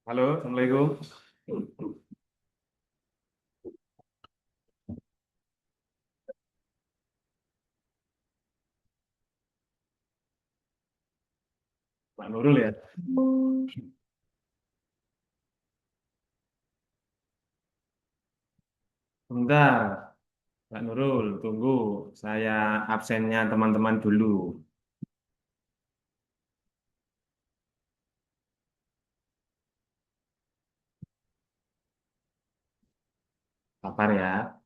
Halo, Assalamualaikum. Pak Nurul ya. Bentar, Pak Nurul, tunggu. Saya absennya teman-teman dulu. Kabar ya.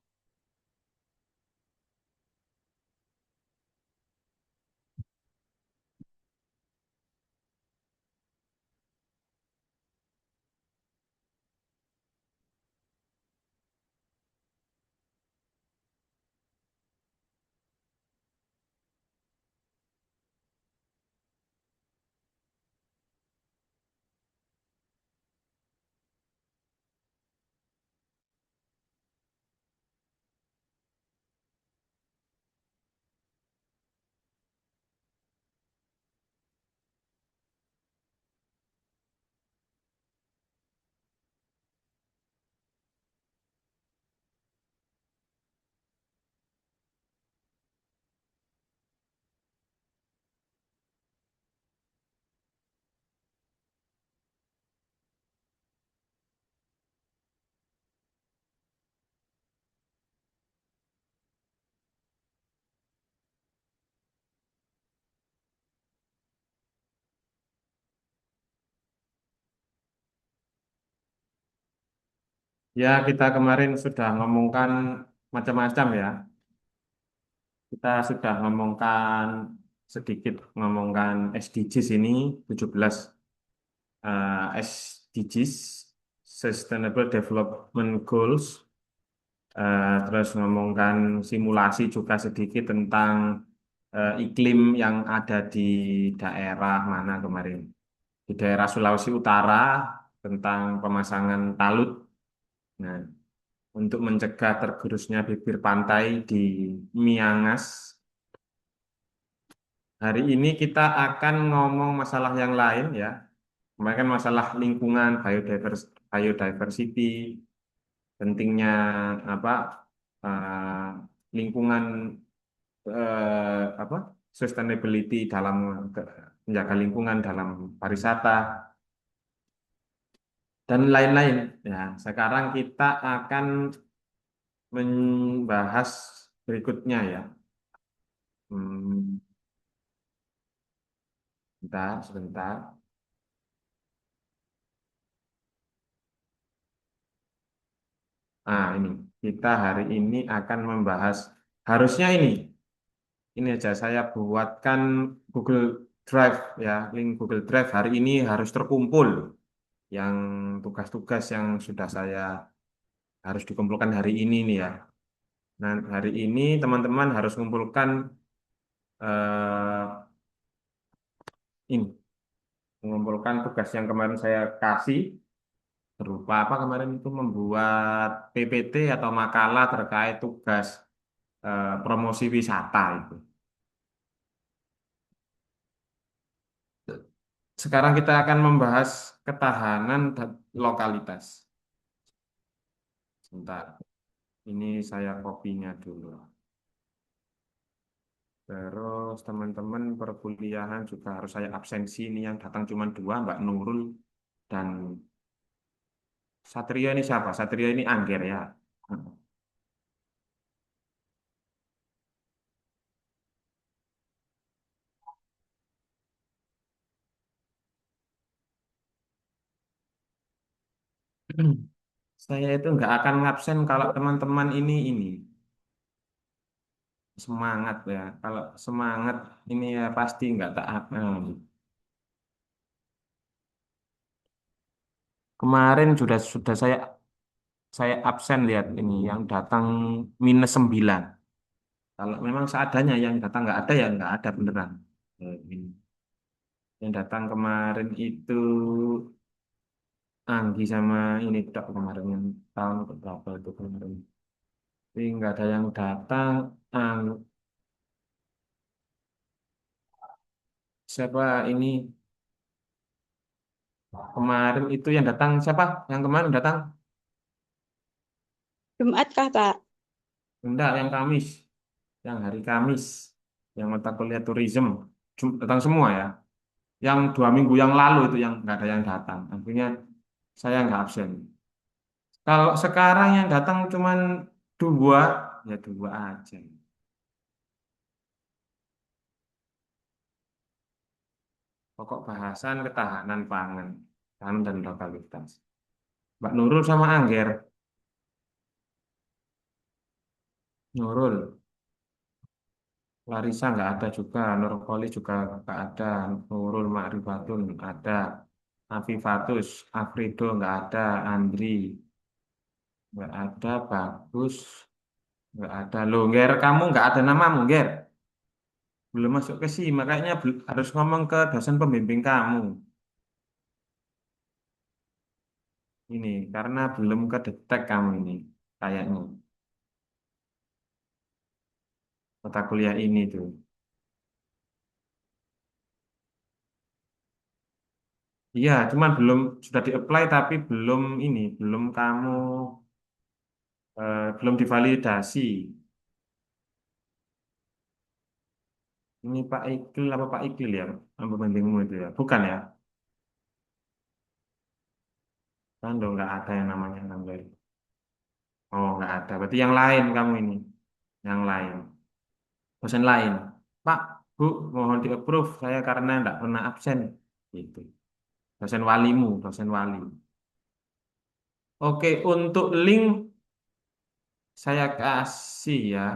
Ya, kita kemarin sudah ngomongkan macam-macam ya. Kita sudah ngomongkan sedikit ngomongkan SDGs ini 17 SDGs Sustainable Development Goals. Terus ngomongkan simulasi juga sedikit tentang iklim yang ada di daerah mana kemarin. Di daerah Sulawesi Utara tentang pemasangan talut. Nah, untuk mencegah tergerusnya bibir pantai di Miangas. Hari ini kita akan ngomong masalah yang lain ya. Kemarin kan masalah lingkungan, biodiversity, pentingnya apa lingkungan apa sustainability dalam menjaga lingkungan dalam pariwisata dan lain-lain. Ya, sekarang kita akan membahas berikutnya ya. Hmm, sebentar. Ini kita hari ini akan membahas harusnya ini aja saya buatkan Google Drive ya, link Google Drive hari ini harus terkumpul yang tugas-tugas yang sudah saya harus dikumpulkan hari ini nih ya. Nah, hari ini teman-teman harus mengumpulkan eh, ini, mengumpulkan tugas yang kemarin saya kasih berupa apa kemarin itu membuat PPT atau makalah terkait tugas promosi wisata itu. Sekarang kita akan membahas ketahanan dan lokalitas. Sebentar, ini saya kopinya dulu. Terus teman-teman perkuliahan juga harus saya absensi ini yang datang cuma dua, Mbak Nurul dan Satria ini siapa? Satria ini Angger ya. Saya itu nggak akan ngabsen kalau teman-teman ini semangat ya. Kalau semangat ini ya pasti nggak tak. Kemarin sudah saya absen lihat ini yang datang -9. Kalau memang seadanya yang datang nggak ada ya nggak ada beneran. Ini. Yang datang kemarin itu Anggi sama ini tok kemarin yang tahun berapa itu kemarin. Tapi nggak ada yang datang. Ang, siapa ini kemarin itu yang datang siapa? Yang kemarin datang? Jumat kah, Pak? Enggak, yang Kamis. Yang hari Kamis. Yang mata kuliah tourism. Datang semua ya. Yang 2 minggu yang lalu itu yang nggak ada yang datang. Akhirnya saya nggak absen. Kalau sekarang yang datang cuman dua, ya dua aja. Pokok bahasan ketahanan pangan, pangan dan lokalitas. Mbak Nurul sama Angger. Nurul, Larissa nggak ada juga, Nurkoli juga nggak ada, Nurul Ma'rifatun ada, Afifatus, Afrido nggak ada, Andri nggak ada, Bagus nggak ada. Loh, Nger, kamu nggak ada namamu, Nger. Belum masuk ke sih, makanya harus ngomong ke dosen pembimbing kamu. Ini karena belum kedetek kamu ini, kayaknya mata kuliah ini tuh. Iya, cuman belum sudah di-apply tapi belum ini, belum kamu belum divalidasi. Ini Pak Iqbal apa Pak Iqbal ya, pembimbingmu itu ya? Bukan ya? Kan dong nggak ada yang namanya Nanggar. Oh nggak ada. Berarti yang lain kamu ini, yang lain, dosen lain. Pak, Bu, mohon di-approve saya karena nggak pernah absen. Gitu. Dosen walimu, dosen wali. Oke, untuk link saya kasih ya.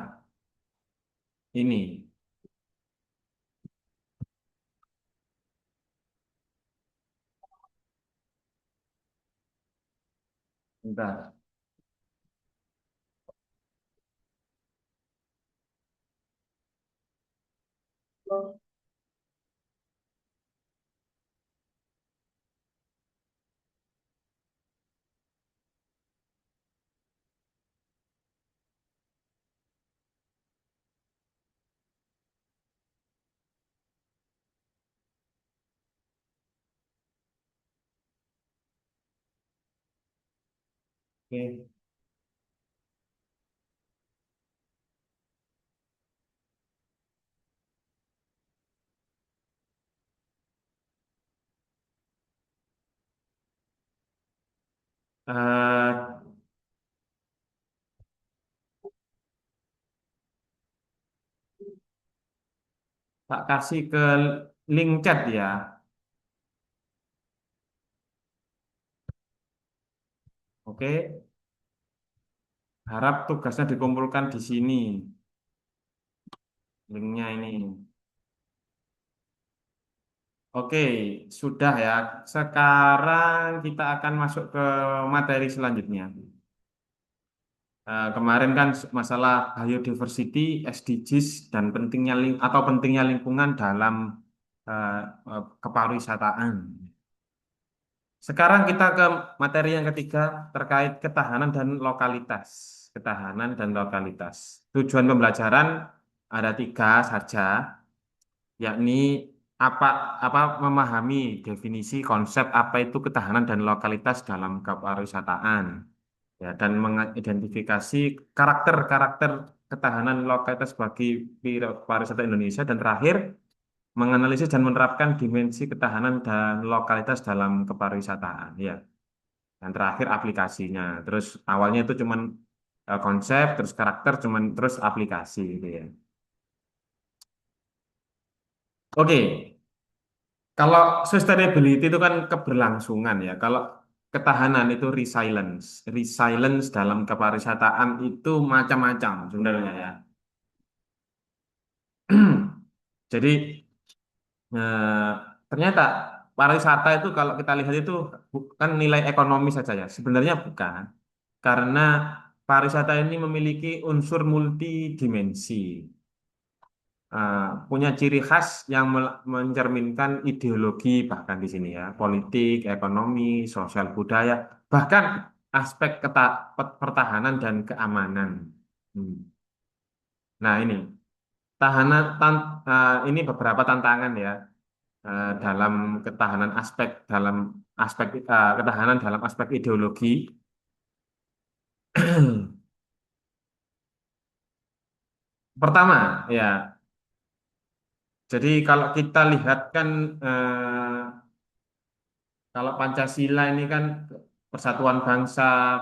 Ini, bentar. Oke. Eh, Tak kasih ke link chat ya. Oke, harap tugasnya dikumpulkan di sini. Linknya ini. Oke, sudah ya. Sekarang kita akan masuk ke materi selanjutnya. Kemarin kan masalah biodiversity, SDGs, dan pentingnya lingkungan dalam eh, kepariwisataan. Sekarang kita ke materi yang ketiga terkait ketahanan dan lokalitas. Ketahanan dan lokalitas. Tujuan pembelajaran ada tiga saja, yakni apa apa memahami definisi konsep apa itu ketahanan dan lokalitas dalam kepariwisataan, ya, dan mengidentifikasi karakter-karakter ketahanan lokalitas bagi pariwisata Indonesia, dan terakhir menganalisis dan menerapkan dimensi ketahanan dan lokalitas dalam kepariwisataan, ya. Dan terakhir aplikasinya. Terus awalnya itu cuman konsep, terus karakter, cuman terus aplikasi gitu ya. Oke, kalau sustainability itu kan keberlangsungan ya. Kalau ketahanan itu resilience. Resilience dalam kepariwisataan itu macam-macam sebenarnya ya. Jadi eh, ternyata pariwisata itu kalau kita lihat itu bukan nilai ekonomi saja ya. Sebenarnya bukan. Karena pariwisata ini memiliki unsur multidimensi. eh, punya ciri khas yang mencerminkan ideologi bahkan di sini ya, politik, ekonomi, sosial budaya, bahkan aspek pertahanan dan keamanan. Hmm. Nah, ini ini beberapa tantangan ya dalam ketahanan aspek ketahanan dalam aspek ideologi. Pertama, ya, jadi kalau kita lihat kan kalau Pancasila ini kan persatuan bangsa,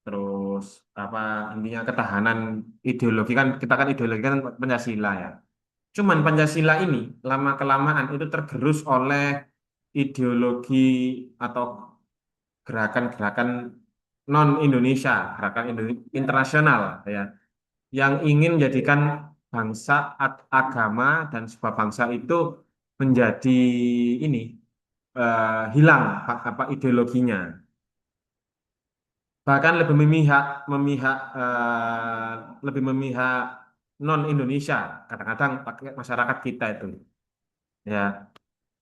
terus apa intinya ketahanan ideologi kan kita kan ideologi kan Pancasila ya. Cuman Pancasila ini lama kelamaan itu tergerus oleh ideologi atau gerakan-gerakan non Indonesia, gerakan internasional ya, yang ingin menjadikan bangsa, agama dan sebuah bangsa itu menjadi ini hilang apa ideologinya. Bahkan lebih memihak lebih memihak non Indonesia kadang-kadang pakai masyarakat kita itu ya.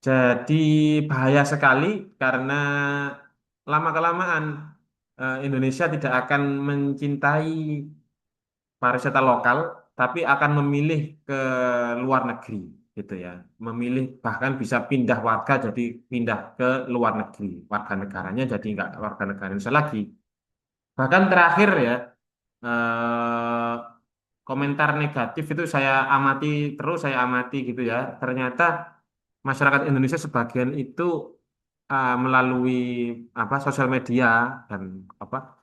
Jadi bahaya sekali karena lama kelamaan Indonesia tidak akan mencintai pariwisata lokal, tapi akan memilih ke luar negeri, gitu ya. Memilih bahkan bisa pindah warga jadi pindah ke luar negeri, warga negaranya jadi nggak warga negara Indonesia lagi. Bahkan terakhir ya, eh, komentar negatif itu saya amati gitu ya. Ternyata masyarakat Indonesia sebagian itu melalui apa sosial media dan apa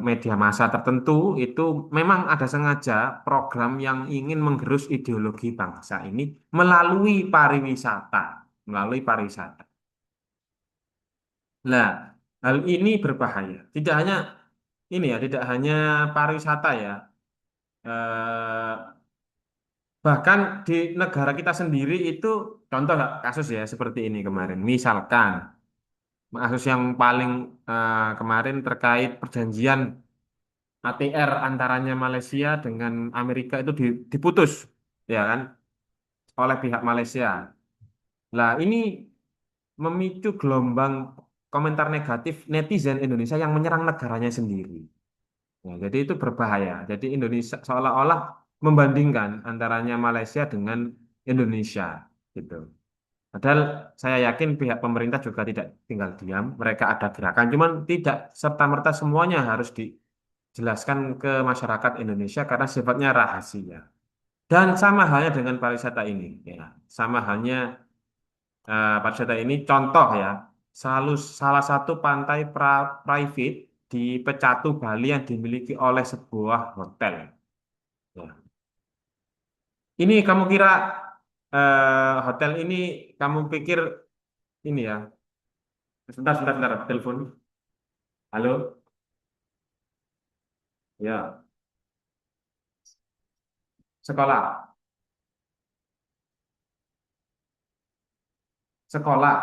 media massa tertentu itu memang ada sengaja program yang ingin menggerus ideologi bangsa ini melalui pariwisata, melalui pariwisata. Nah, hal ini berbahaya. Tidak hanya ini ya, tidak hanya pariwisata ya. Eh, Bahkan di negara kita sendiri itu contoh kasus ya seperti ini kemarin. Misalkan kasus yang paling kemarin terkait perjanjian ATR antaranya Malaysia dengan Amerika itu diputus ya kan oleh pihak Malaysia. Lah ini memicu gelombang komentar negatif netizen Indonesia yang menyerang negaranya sendiri. Ya, jadi itu berbahaya. Jadi Indonesia seolah-olah membandingkan antaranya Malaysia dengan Indonesia gitu. Padahal saya yakin pihak pemerintah juga tidak tinggal diam. Mereka ada gerakan, cuman tidak serta-merta semuanya harus dijelaskan ke masyarakat Indonesia karena sifatnya rahasia. Dan sama halnya dengan pariwisata ini, ya. Sama halnya pariwisata ini contoh ya, selalu salah satu pantai private di Pecatu Bali yang dimiliki oleh sebuah hotel. Ya. Ini kamu kira hotel ini kamu pikir ini ya? Sebentar, sebentar, sebentar, telepon. Halo, ya, sekolah, sekolah,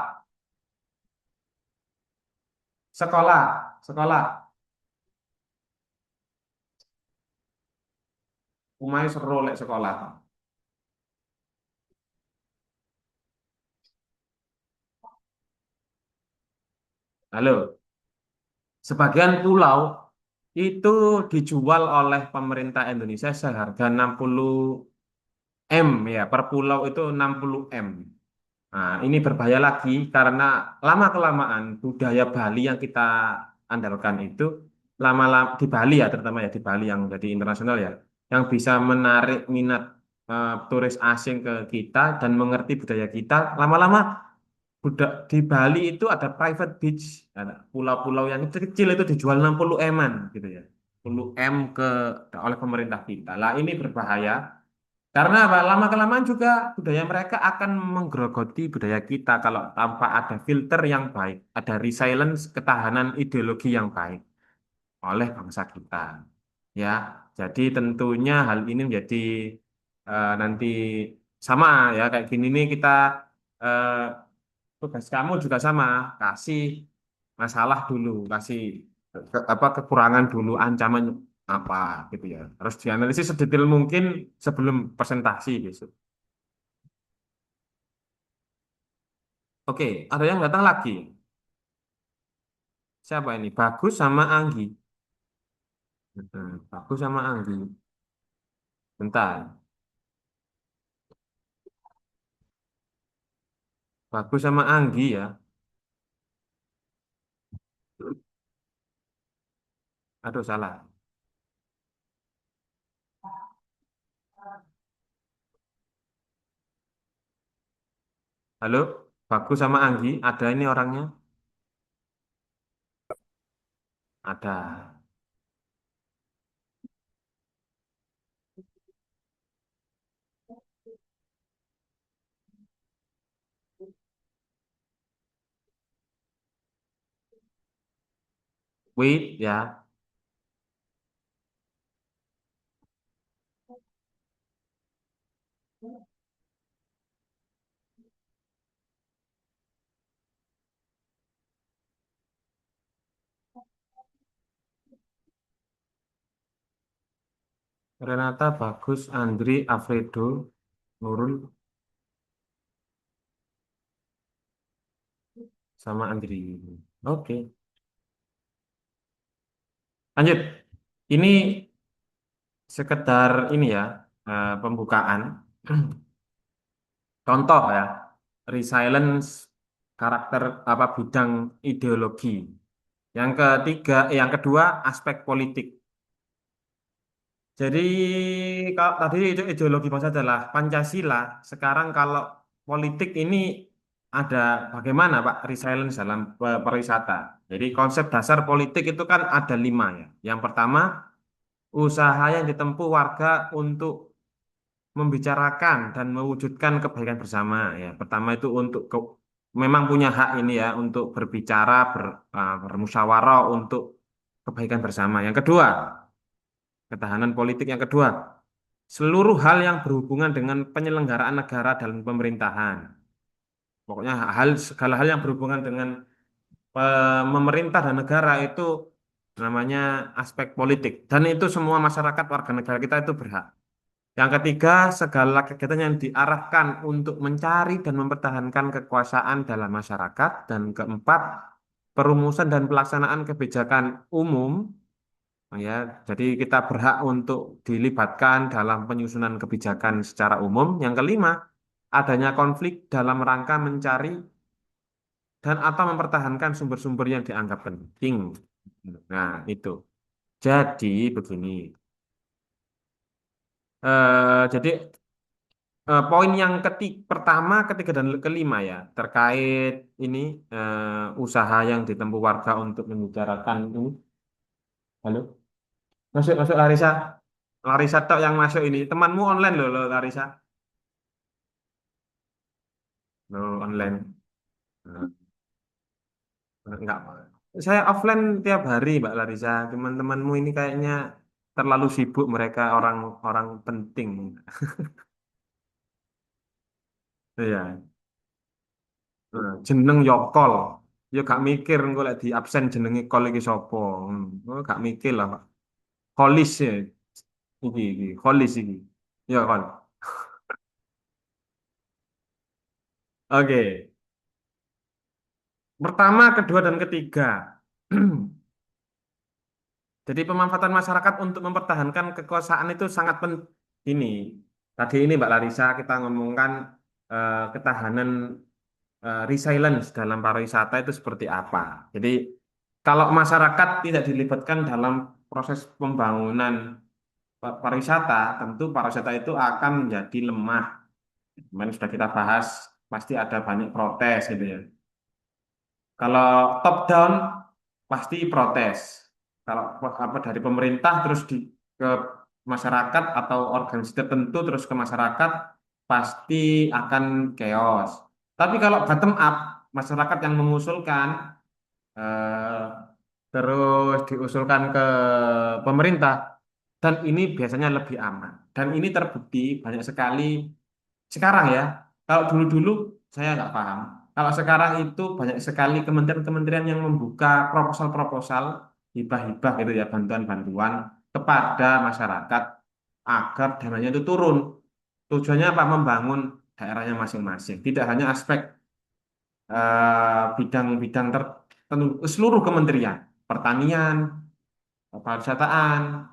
sekolah, sekolah. Umay seru lek sekolah. Halo, sebagian pulau itu dijual oleh pemerintah Indonesia seharga 60 M ya, per pulau itu 60 M. Nah, ini berbahaya lagi karena lama-kelamaan budaya Bali yang kita andalkan itu lama-lama di Bali ya, terutama ya di Bali yang jadi internasional ya, yang bisa menarik minat turis asing ke kita dan mengerti budaya kita, lama-lama di Bali itu ada private beach, ada pulau-pulau yang kecil itu dijual 60 M-an gitu ya. 60 M oleh pemerintah kita. Lah ini berbahaya karena apa? Lama-kelamaan juga budaya mereka akan menggerogoti budaya kita kalau tanpa ada filter yang baik, ada resilience, ketahanan ideologi yang baik oleh bangsa kita. Ya, jadi tentunya hal ini menjadi nanti sama ya kayak gini nih kita eh, tugas kamu juga sama, kasih masalah dulu, kasih apa kekurangan dulu, ancaman. apa gitu ya. Harus dianalisis sedetail mungkin sebelum presentasi besok. Oke, ada yang datang lagi. Siapa ini? Bagus sama Anggi. Bagus sama Anggi. Bentar. Bagus sama Anggi ya. Aduh, salah. Halo, Bagus sama Anggi. Ada ini orangnya? Ada. Wait ya. Renata, Bagus, Andri, Alfredo, Nurul, sama Andri. Oke. Lanjut. Ini sekedar ini ya, pembukaan. Contoh ya, resilience karakter apa bidang ideologi. Yang ketiga, yang kedua aspek politik. Jadi kalau tadi itu ideologi bangsa adalah Pancasila. Sekarang kalau politik ini ada bagaimana Pak resilience dalam pariwisata. Jadi konsep dasar politik itu kan ada lima ya. Yang pertama, usaha yang ditempuh warga untuk membicarakan dan mewujudkan kebaikan bersama ya. Pertama itu untuk memang punya hak ini ya untuk berbicara, bermusyawarah untuk kebaikan bersama. Yang kedua, ketahanan politik yang kedua, seluruh hal yang berhubungan dengan penyelenggaraan negara dalam pemerintahan. Pokoknya segala hal yang berhubungan dengan pemerintah dan negara itu namanya aspek politik. Dan itu semua masyarakat warga negara kita itu berhak. Yang ketiga, segala kegiatan yang diarahkan untuk mencari dan mempertahankan kekuasaan dalam masyarakat. Dan keempat, perumusan dan pelaksanaan kebijakan umum. Ya, jadi kita berhak untuk dilibatkan dalam penyusunan kebijakan secara umum. Yang kelima, adanya konflik dalam rangka mencari dan atau mempertahankan sumber-sumber yang dianggap penting. Nah, itu. Jadi begini. Jadi poin yang pertama, ketiga, dan kelima ya terkait ini usaha yang ditempuh warga untuk membicarakan ini. Halo, masuk masuk Larisa, Larisa tok yang masuk ini. Temanmu online loh, Larisa. Loh, online. Nah, enggak. Saya offline tiap hari, Mbak Larisa. Teman-temanmu ini kayaknya terlalu sibuk mereka orang-orang penting. Iya. Nah, jeneng yo kol. Ya gak mikir engko lek di absen jenenge kol iki sapa. Oh, gak mikir lah, Pak. Kolis ya. Iki. Kolis iki. Ya, kol. Oke. Pertama, kedua, dan ketiga. Jadi pemanfaatan masyarakat untuk mempertahankan kekuasaan itu sangat penting. Ini. Tadi ini Mbak Larisa kita ngomongkan ketahanan resilience dalam pariwisata itu seperti apa. Jadi kalau masyarakat tidak dilibatkan dalam proses pembangunan pariwisata, tentu pariwisata itu akan menjadi lemah. Kemarin sudah kita bahas, pasti ada banyak protes gitu ya. Kalau top down pasti protes. Kalau apa dari pemerintah terus ke masyarakat atau organisasi tertentu terus ke masyarakat pasti akan chaos. Tapi kalau bottom up, masyarakat yang mengusulkan eh, terus diusulkan ke pemerintah dan ini biasanya lebih aman. Dan ini terbukti banyak sekali sekarang ya. Kalau dulu-dulu saya nggak paham. Kalau sekarang itu banyak sekali kementerian-kementerian yang membuka proposal-proposal hibah-hibah gitu ya, bantuan-bantuan. kepada masyarakat agar dananya itu turun. Tujuannya apa? Membangun daerahnya masing-masing. Tidak hanya aspek bidang-bidang tertentu, seluruh kementerian, pertanian, pariwisataan,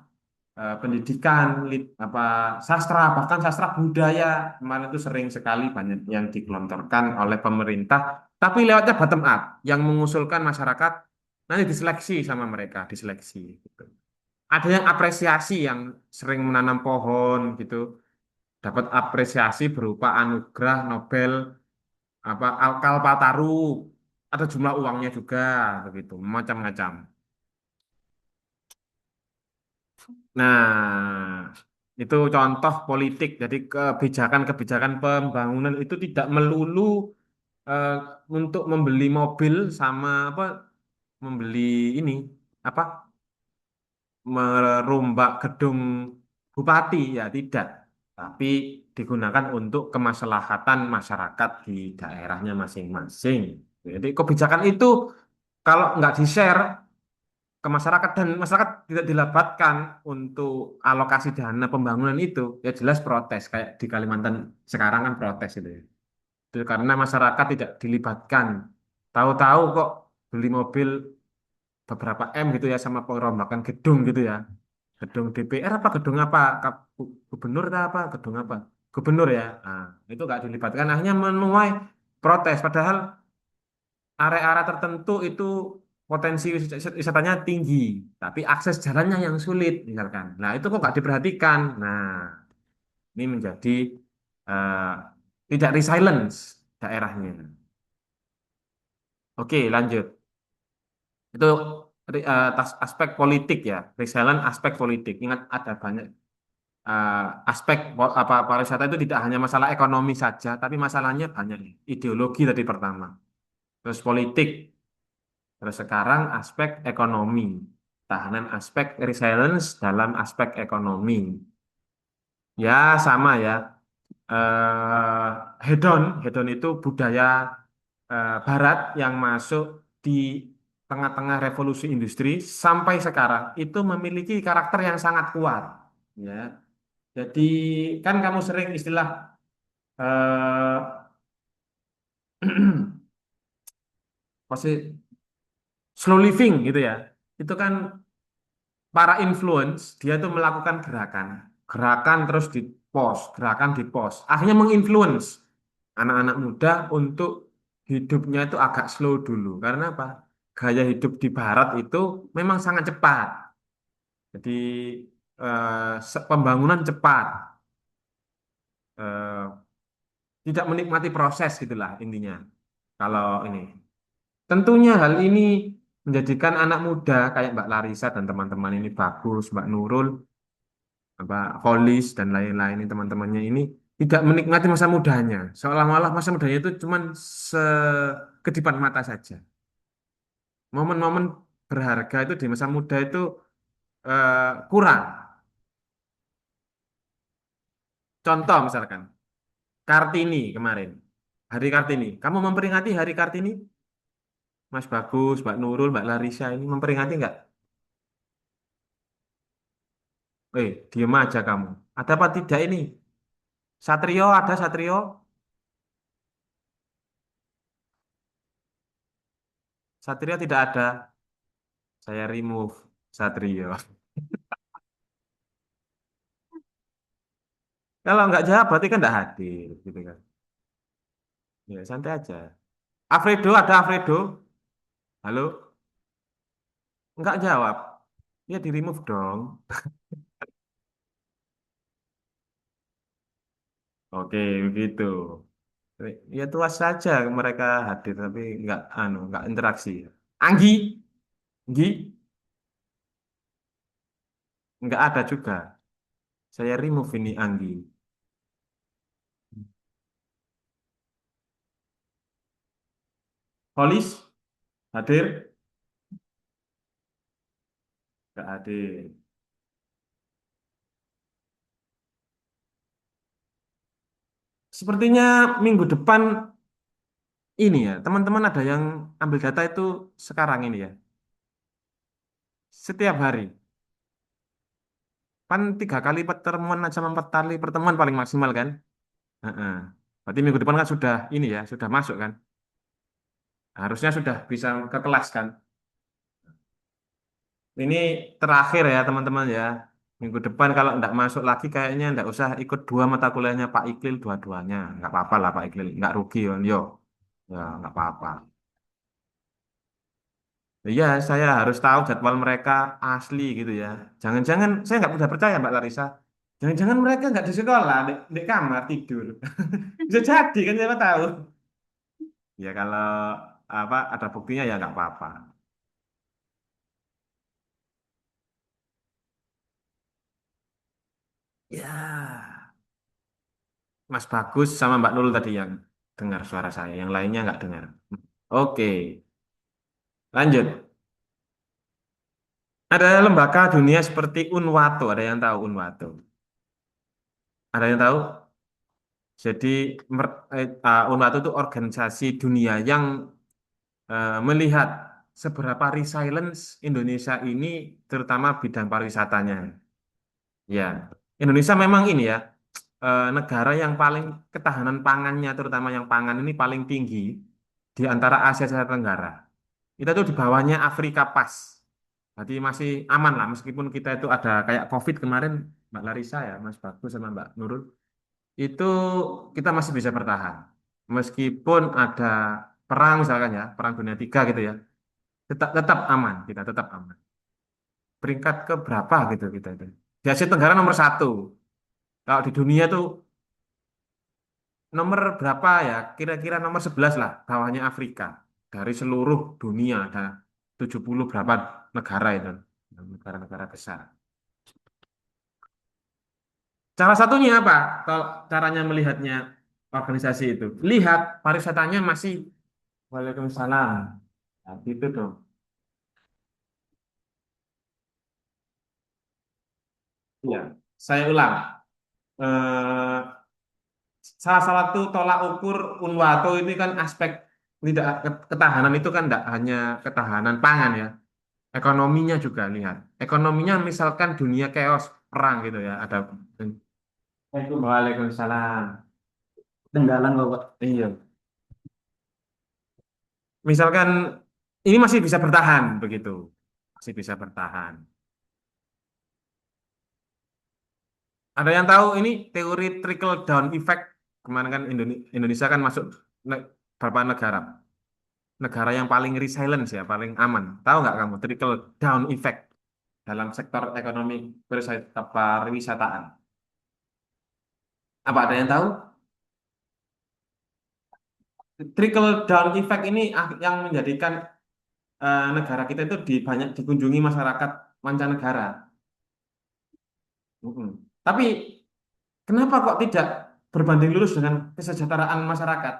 pendidikan, apa sastra, bahkan sastra budaya kemarin itu sering sekali banyak yang digelontorkan oleh pemerintah, tapi lewatnya bottom up, yang mengusulkan masyarakat nanti diseleksi sama mereka, diseleksi. Gitu. Ada yang apresiasi, yang sering menanam pohon gitu, dapat apresiasi berupa anugerah Nobel apa Kalpataru, ada jumlah uangnya juga begitu, macam-macam. Nah, itu contoh politik. Jadi kebijakan-kebijakan pembangunan itu tidak melulu eh, untuk membeli mobil sama apa membeli ini apa merombak gedung bupati ya tidak. Tapi digunakan untuk kemaslahatan masyarakat di daerahnya masing-masing. Jadi kebijakan itu kalau nggak di-share ke masyarakat dan masyarakat tidak dilabatkan untuk alokasi dana pembangunan itu, ya jelas protes kayak di Kalimantan sekarang kan protes itu ya. Itu karena masyarakat tidak dilibatkan. Tahu-tahu kok beli mobil beberapa M gitu ya sama perombakan gedung gitu ya. Gedung DPR apa gedung apa? Gubernur atau apa? Gedung apa? Gubernur ya. Nah, itu nggak dilibatkan akhirnya menuai protes padahal area-area tertentu itu potensi wisatanya tinggi, tapi akses jalannya yang sulit, misalkan. Nah, itu kok nggak diperhatikan. Nah, ini menjadi eh, tidak resilience daerahnya. Oke, lanjut. Itu aspek politik ya, resilient aspek politik. Ingat ada banyak eh, aspek apa pariwisata itu tidak hanya masalah ekonomi saja, tapi masalahnya banyak. Ideologi tadi pertama, terus politik. Terus sekarang aspek ekonomi, tahanan aspek resilience dalam aspek ekonomi. Ya sama ya. Hedon itu budaya Barat yang masuk di tengah-tengah revolusi industri sampai sekarang itu memiliki karakter yang sangat kuat. Ya, jadi kan kamu sering istilah eh, pasti slow living gitu ya. Itu kan para influence dia tuh melakukan gerakan, gerakan terus di post, gerakan di post, akhirnya menginfluence anak-anak muda untuk hidupnya itu agak slow dulu. Karena apa? Gaya hidup di barat itu memang sangat cepat. Jadi pembangunan cepat, eh, tidak menikmati proses gitulah intinya. Kalau ini, tentunya hal ini menjadikan anak muda kayak Mbak Larissa dan teman-teman ini bagus, Mbak Nurul apa Holis dan lain-lain ini teman-temannya ini tidak menikmati masa mudanya seolah-olah masa mudanya itu cuman sekedipan mata saja momen-momen berharga itu di masa muda itu kurang. Contoh misalkan Kartini kemarin, Hari Kartini, kamu memperingati Hari Kartini, Mas Bagus, Mbak Nurul, Mbak Larissa ini memperingati nggak? Diem aja kamu, ada apa tidak ini? Satrio ada Satrio? Satrio tidak ada, saya remove Satrio. Kalau nggak jawab berarti kan nggak hadir, gitu kan? Ya santai aja. Alfredo ada Alfredo? Halo? Nggak jawab? Ya di remove dong. Oke, begitu. Ya tuas saja mereka hadir tapi nggak interaksi. Anggi, Anggi nggak ada juga. Saya remove ini Anggi. Holis hadir? Nggak hadir. Sepertinya minggu depan ini ya, teman-teman ada yang ambil data itu sekarang ini ya, setiap hari. Kan 3 kali pertemuan aja, 4 kali pertemuan paling maksimal kan? Heeh. Berarti minggu depan kan sudah ini ya, sudah masuk kan? Harusnya sudah bisa ke kelas kan? Ini terakhir ya teman-teman ya. Minggu depan kalau nggak masuk lagi kayaknya nggak usah ikut 2 mata kuliahnya Pak Iklil dua-duanya. Nggak apa-apa lah Pak Iklil, nggak rugi kan? Yo, ya nggak apa-apa. Iya, saya harus tahu jadwal mereka asli gitu ya. Jangan-jangan saya nggak mudah percaya Mbak Larissa. Jangan-jangan mereka nggak di sekolah, di kamar tidur. Bisa jadi kan siapa tahu. Ya kalau apa ada buktinya ya nggak apa-apa. Ya, Mas Bagus sama Mbak Nurul tadi yang dengar suara saya, yang lainnya nggak dengar. Oke, lanjut. Ada lembaga dunia seperti UNWATO, ada yang tahu UNWATO? Ada yang tahu? Jadi UNWATO itu organisasi dunia yang melihat seberapa resilience Indonesia ini, terutama bidang pariwisatanya. Ya, Indonesia memang ini ya, negara yang paling ketahanan pangannya, terutama yang pangan ini paling tinggi di antara Asia Tenggara. Kita tuh di bawahnya Afrika pas. Jadi masih aman lah, meskipun kita itu ada kayak COVID kemarin, Mbak Larissa ya, Mas Bagus sama Mbak Nurul, itu kita masih bisa bertahan. Meskipun ada perang misalkan ya, perang dunia tiga gitu ya, tetap tetap aman, kita tetap aman. Peringkat ke berapa gitu kita itu. Di Asia Tenggara nomor 1. Kalau di dunia tuh nomor berapa ya? Kira-kira nomor 11 lah, bawahnya Afrika. Dari seluruh dunia ada 70 berapa negara itu. Negara-negara besar. Cara satunya apa? Kalau caranya melihatnya organisasi itu. Lihat pariwisatanya masih. Waalaikumsalam. Nah, gitu dong. Iya, saya ulang. Eh, Salah satu tolak ukur UNWATO ini kan aspek tidak ketahanan itu kan tidak hanya ketahanan pangan ya, ekonominya juga lihat. Ekonominya misalkan dunia chaos perang gitu ya, ada. Waalaikumsalam. Ketinggalan kok, Pak. Iya. Misalkan ini masih bisa bertahan begitu, masih bisa bertahan. Ada yang tahu ini teori trickle down effect? Kemarin kan Indonesia kan masuk beberapa negara, negara yang paling resilience ya, paling aman. Tahu nggak kamu trickle down effect dalam sektor ekonomi pariwisataan? Apa ada yang tahu? Trickle down effect ini yang menjadikan negara kita itu banyak dikunjungi masyarakat mancanegara. Mm-mm. Tapi kenapa kok tidak berbanding lurus dengan kesejahteraan masyarakat?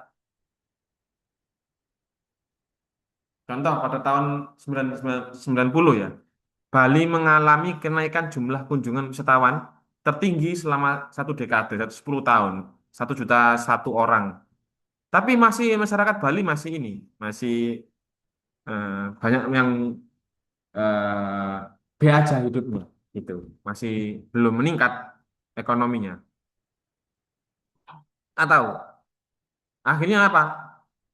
Contoh pada tahun 1990 ya, Bali mengalami kenaikan jumlah kunjungan wisatawan tertinggi selama 1 dekade, 10 tahun, 1 juta 1 orang. Tapi masih masyarakat Bali masih ini, masih banyak yang B aja hidupnya, gitu, masih belum meningkat ekonominya. Atau akhirnya apa?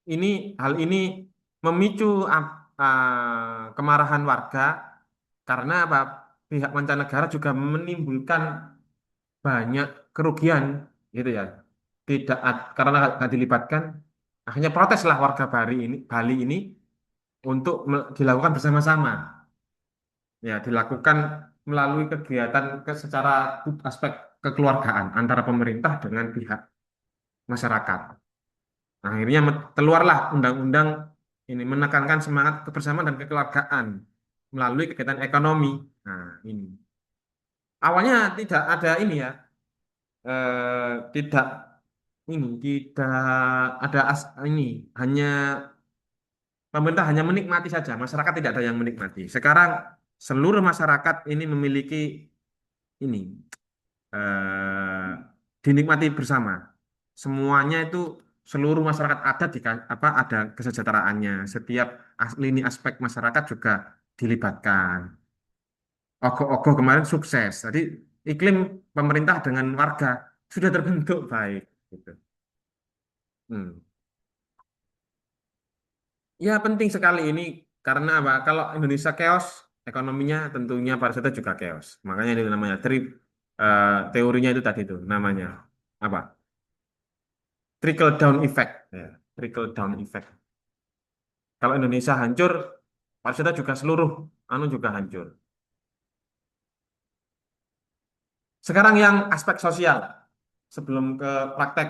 Ini hal ini memicu kemarahan warga karena apa? Pihak mancanegara juga menimbulkan banyak kerugian gitu ya. Tidak karena nggak dilibatkan, akhirnya proteslah warga Bali ini untuk dilakukan bersama-sama. Ya, dilakukan melalui kegiatan secara aspek kekeluargaan antara pemerintah dengan pihak masyarakat. Nah, akhirnya keluarlah undang-undang ini menekankan semangat kebersamaan dan kekeluargaan melalui kegiatan ekonomi. Nah, ini awalnya tidak ada ini ya, tidak ini tidak ada ini, hanya pemerintah hanya menikmati saja, masyarakat tidak ada yang menikmati. Sekarang seluruh masyarakat ini memiliki ini dinikmati bersama. Semuanya itu seluruh masyarakat ada ada kesejahteraannya. Setiap lini aspek masyarakat juga dilibatkan. Ogoh-ogoh kemarin sukses. Tadi iklim pemerintah dengan warga sudah terbentuk baik gitu. Hmm. Ya penting sekali ini karena apa? Kalau Indonesia chaos, ekonominya tentunya pariwisata juga chaos. Makanya itu namanya teorinya itu tadi itu namanya apa? Trickle down effect. Ya, trickle down effect. Kalau Indonesia hancur, pariwisata juga seluruh anu juga hancur. Sekarang yang aspek sosial sebelum ke praktek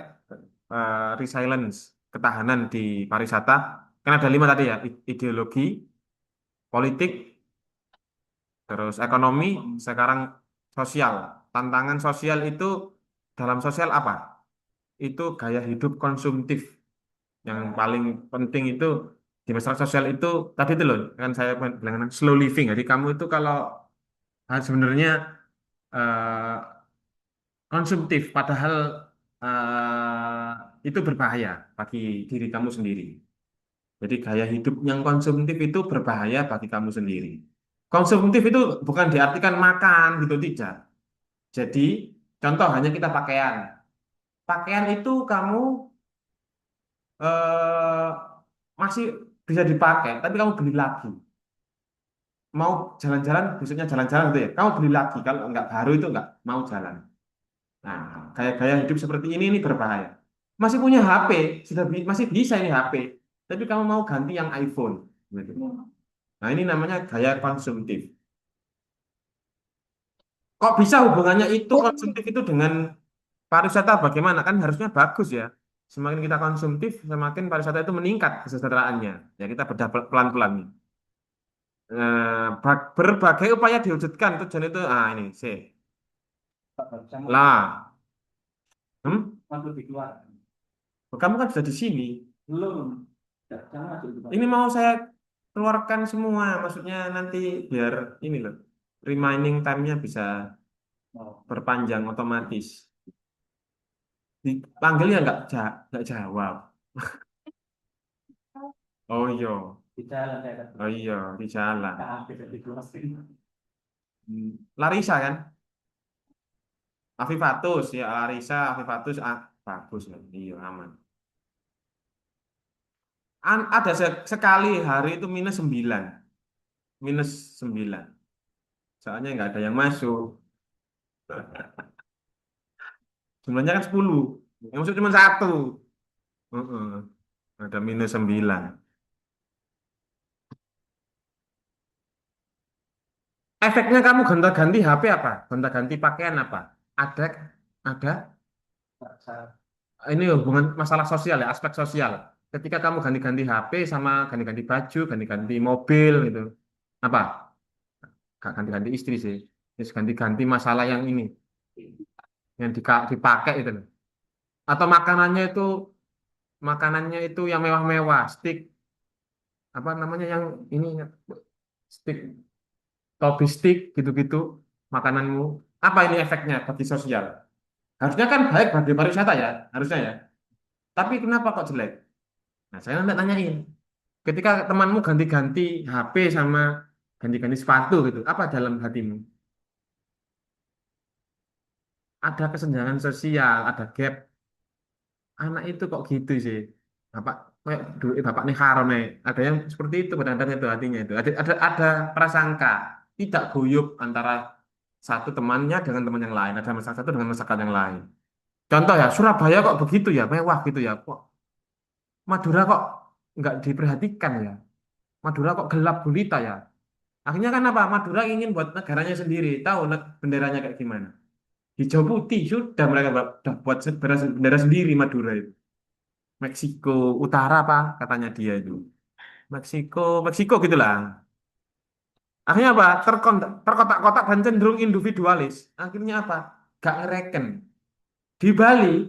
resilience ketahanan di pariwisata kan ada 5 tadi ya ideologi, politik, terus ekonomi, sekarang sosial. Tantangan sosial itu dalam sosial apa? Itu gaya hidup konsumtif yang paling penting itu di masyarakat sosial itu tadi itu loh kan saya bilang slow living. Jadi kamu itu kalau sebenarnya eh, konsumtif padahal itu berbahaya bagi diri kamu sendiri. Jadi gaya hidup yang konsumtif itu berbahaya bagi kamu sendiri. Konsumtif itu bukan diartikan makan gitu tidak. Jadi contoh hanya kita pakaian. Pakaian itu kamu eh, masih bisa dipakai, tapi kamu beli lagi. Mau jalan-jalan, besoknya jalan-jalan gitu ya. Kamu beli lagi, kalau nggak baru itu nggak mau jalan. Nah, gaya-gaya hidup seperti ini berbahaya. Masih punya HP, masih bisa ini HP, tapi kamu mau ganti yang iPhone. Gitu. Nah, ini namanya gaya konsumtif. Kok bisa hubungannya itu konsumtif itu dengan pariwisata bagaimana? Kan harusnya bagus ya. Semakin kita konsumtif, semakin pariwisata itu meningkat kesejahteraannya. Ya kita bedah pelan-pelan. Berbagai upaya diwujudkan tujuan itu. Ah ini sih. Lah, hmm? Kamu kan sudah di sini. Belum. Ya, jangan masuk itu, Pak. Ini mau saya keluarkan semua. Maksudnya nanti biar ini loh. Remaining time-nya bisa Oh. berpanjang otomatis. Dipanggil ya nggak jawab. Oh iya, Di jalan saya kan. oh iya di jalan. Nggak habis di kelas. Larissa kan? Afifatus ya Larissa, Afifatus bagus ya. Iya aman. Ada sekali hari itu -9, -9. Soalnya nggak ada yang masuk. Jumlahnya kan 10. Yang masuk cuma satu. Heeh. Ada -9. Efeknya kamu gonta-ganti HP apa? Gonta-ganti pakaian apa? Ada, ada. Ini hubungan masalah sosial ya, aspek sosial. Ketika kamu ganti-ganti HP sama ganti-ganti baju, ganti-ganti mobil gitu. Apa? Gak ganti-ganti istri sih. Terus ganti-ganti masalah yang ini, yang dipakai itu loh. Atau makanannya itu yang mewah-mewah, stick apa namanya yang ini stick, topi stick gitu-gitu makananmu. Apa ini efeknya bagi sosial? Harusnya kan baik bagi pariwisata ya, harusnya ya. Tapi kenapa kok jelek? Nah, saya nanyain. Ketika temanmu ganti-ganti HP sama ganti-ganti sepatu gitu, apa dalam hatimu? Ada kesenjangan sosial, ada gap. Anak itu kok gitu sih. Bapak kayak dulu bapak nih haram nih. Ada yang seperti itu kadang-kadang itu hatinya itu. Ada prasangka tidak guyup antara satu temannya dengan teman yang lain. Ada masalah satu dengan masalah yang lain. Contoh ya, Surabaya kok begitu ya, mewah gitu ya. Kok Madura kok nggak diperhatikan ya? Madura kok gelap gulita ya? Akhirnya kan apa? Madura ingin buat negaranya sendiri. Tahu benderanya kayak gimana? Hijau putih sudah mereka udah buat bendera sendiri Madura itu. Meksiko Utara apa katanya dia itu. Meksiko, Meksiko gitulah. Akhirnya apa? Terkotak-kotak dan cenderung individualis. Akhirnya apa? Gak ngereken. Di Bali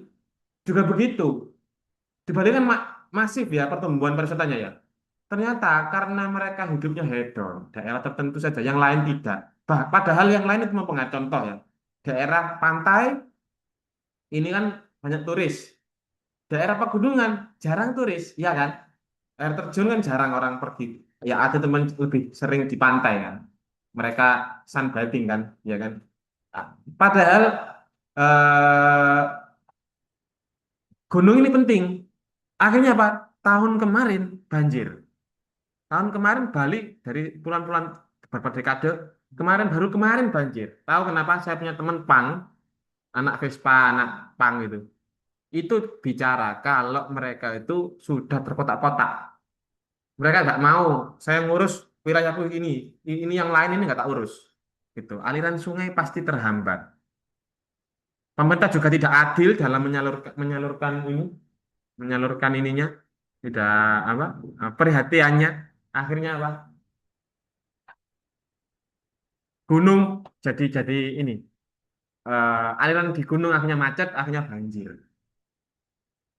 juga begitu. Di Bali kan masif ya pertumbuhan pariwisatanya ya. Ternyata karena mereka hidupnya hedon, daerah tertentu saja, yang lain tidak. Padahal yang lain itu mempengaruhi contoh ya. Daerah pantai ini kan banyak turis. Daerah pegunungan jarang turis, ya kan? Air terjun kan jarang orang pergi. Ya ada teman lebih sering di pantai kan. Mereka sunbathing kan, ya kan. Padahal eh, gunung ini penting. Akhirnya apa? Tahun kemarin banjir. Tahun kemarin Bali dari bulan-bulan beberapa dekade kemarin baru kemarin banjir. Tahu kenapa? Saya punya teman pang, anak Vespa, anak pang itu. Itu bicara kalau mereka itu sudah terkotak-kotak. Mereka nggak mau. Saya ngurus wilayahku ini yang lain ini nggak tak urus. Gitu. Aliran sungai pasti terhambat. Pemerintah juga tidak adil dalam menyalurkan menyalurkan ininya, tidak apa perhatiannya. Akhirnya apa? Gunung jadi ini aliran di gunung akhirnya macet, akhirnya banjir.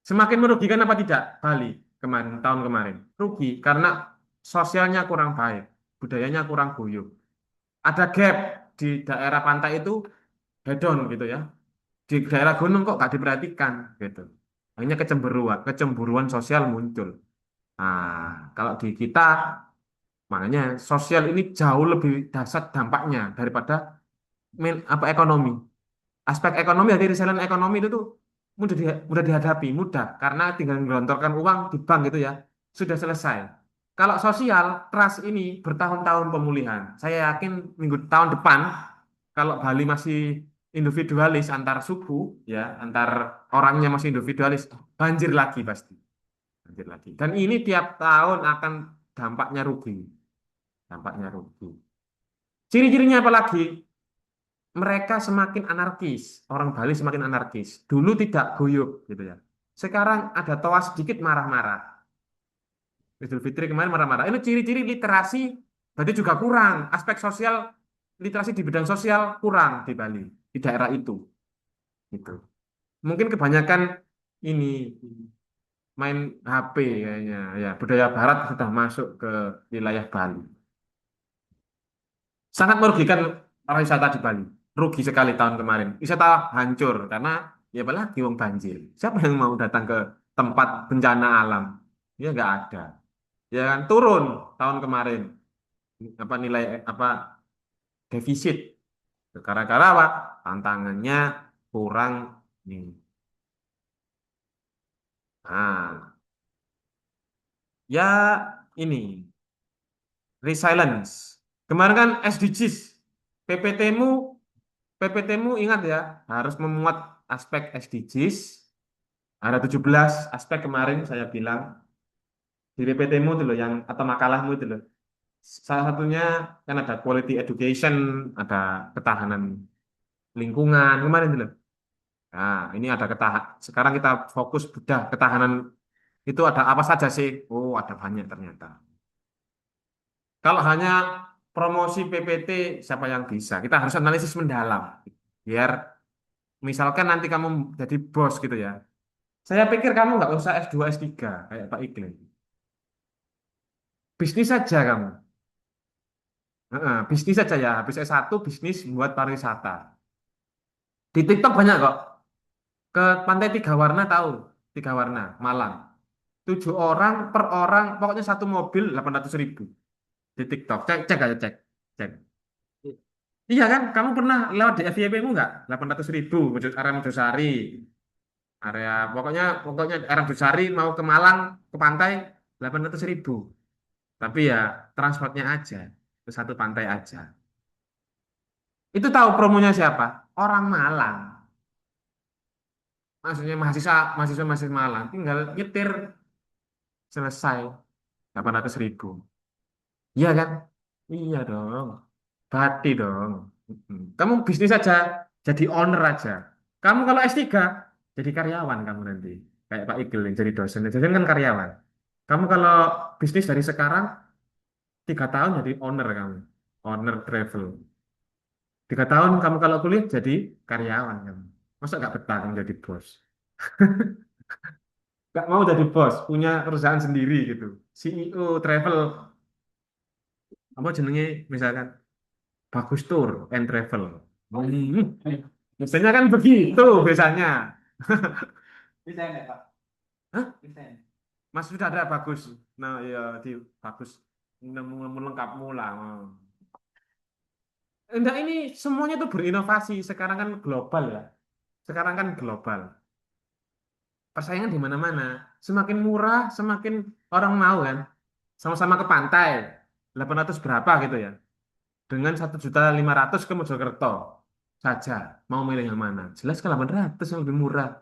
Semakin merugikan apa tidak Bali kemarin tahun kemarin? Rugi karena sosialnya kurang baik, budayanya kurang guyup. Ada gap di daerah pantai itu hedon gitu ya. Di daerah gunung kok gak diperhatikan gitu. Akhirnya kecemburuan sosial muncul. Nah, kalau di kita makanya sosial ini jauh lebih dahsyat dampaknya daripada apa ekonomi. Aspek ekonomi dari resilient ekonomi itu tuh mudah dihadapi, mudah karena tinggal menggelontorkan uang di bank gitu ya, sudah selesai. Kalau sosial, trust ini bertahun-tahun pemulihan. Saya yakin minggu tahun depan, kalau Bali masih individualis antar suku, ya, antar orangnya masih individualis, banjir lagi pasti, banjir lagi. Dan ini tiap tahun akan dampaknya rugi, dampaknya rugi. Ciri-cirinya apa lagi? Mereka semakin anarkis. Orang Bali semakin anarkis. Dulu tidak guyup gitu ya. Sekarang ada tawa sedikit marah-marah. Idul Fitri kemarin marah-marah. Ini ciri-ciri literasi berarti juga kurang. Aspek sosial, literasi di bidang sosial kurang di Bali, di daerah itu. Gitu. Mungkin kebanyakan ini main HP kayaknya. Ya, budaya Barat sudah masuk ke wilayah Bali. Sangat merugikan pariwisata di Bali. Rugi sekali tahun kemarin. Wisata hancur karena ya apalagi wong banjir. Siapa yang mau datang ke tempat bencana alam? Ya nggak ada. Ya kan turun tahun kemarin apa nilai apa defisit. Gara-gara apa? Tantangannya kurang nih. Nah, ya ini resilience. Kemarin kan SDGs. PPT-mu PPT-mu ingat ya, harus memuat aspek SDGs. Ada 17 aspek kemarin saya bilang di PPT-mu itu loh yang atau makalahmu itu loh. Salah satunya kan ada quality education, ada ketahanan lingkungan kemarin itu loh. Nah, ini ada sekarang kita fokus bedah ketahanan itu ada apa saja sih? Oh, ada banyak ternyata. Kalau hanya promosi PPT siapa yang bisa? Kita harus analisis mendalam. Biar misalkan nanti kamu jadi bos gitu ya. Saya pikir kamu nggak usah S2, S3 kayak Pak Iklim. Bisnis saja kamu. Heeh, bisnis saja ya. Habis S1 bisnis buat pariwisata. Di TikTok banyak kok. Ke Pantai Tiga Warna tahu? Tiga Warna, Malang. 7 orang per orang, pokoknya satu mobil 800.000 di TikTok. Cek, cek aja cek. Cek. Iya kan? Kamu pernah lewat di FYP-mu nggak? 800.000, area Mojosari. Area, pokoknya area Mojosari mau ke Malang, ke pantai, 800.000. Tapi ya transportnya aja, ke satu pantai aja. Itu tahu promonya siapa? Orang Malang. Maksudnya mahasiswa Malang. Tinggal nyetir selesai 800.000. Iya kan? Iya dong. Bati dong. Mm-mm. Kamu bisnis aja, jadi owner aja. Kamu kalau S3, jadi karyawan kamu nanti. Kayak Pak Igil yang jadi dosen. Dosen kan karyawan. Kamu kalau bisnis dari sekarang, 3 tahun jadi owner kamu. Owner travel. 3 tahun kamu kalau kuliah jadi karyawan kamu. Masa nggak betah kamu jadi bos? Nggak mau jadi bos, punya perusahaan sendiri gitu. CEO travel, apa jenenge misalkan, Bagus Tour and Travel. Biasanya kan begitu biasanya. Bisa enggak, Pak? Hah? Bisa. Mas sudah ada bagus. Nah, ya di bagus. Nemu lengkapmu lah. Enggak, ini semuanya tuh berinovasi. Sekarang kan global ya. Sekarang kan global. Persaingan di mana-mana. Semakin murah, semakin orang mau kan. Sama-sama ke pantai. 800 berapa gitu ya. Dengan 1.500.000 ke Mojokerto saja. Mau milih yang mana? Jelas ke 800 yang lebih murah.